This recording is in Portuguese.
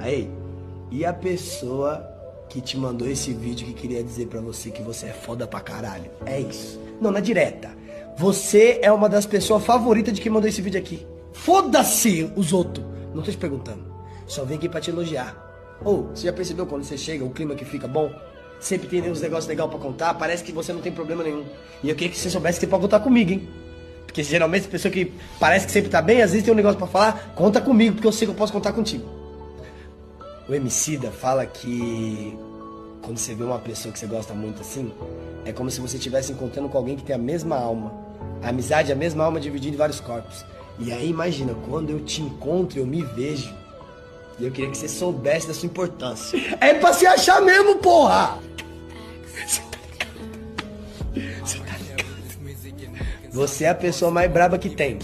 Aí, e a pessoa que te mandou esse vídeo que queria dizer pra você que você é foda pra caralho? É isso. Não, na direta. Você é uma das pessoas favoritas de quem mandou esse vídeo aqui. Foda-se os outros. Não tô te perguntando. Só vim aqui pra te elogiar. Ô, você já percebeu quando você chega, o clima que fica bom? Sempre tem uns negócios legais pra contar, parece que você não tem problema nenhum. E eu queria que você soubesse que você pode contar comigo, hein? Porque geralmente a pessoa que parece que sempre tá bem, às vezes tem um negócio pra falar, conta comigo, porque eu sei que eu posso contar contigo. O Emicida fala que quando você vê uma pessoa que você gosta muito assim, é como se você estivesse encontrando com alguém que tem a mesma alma. A amizade é a mesma alma dividida em vários corpos. E aí imagina, quando eu te encontro, eu me vejo. E eu queria que você soubesse da sua importância. É pra se achar mesmo, porra! Você tá ligado? Você é a pessoa mais braba que tem.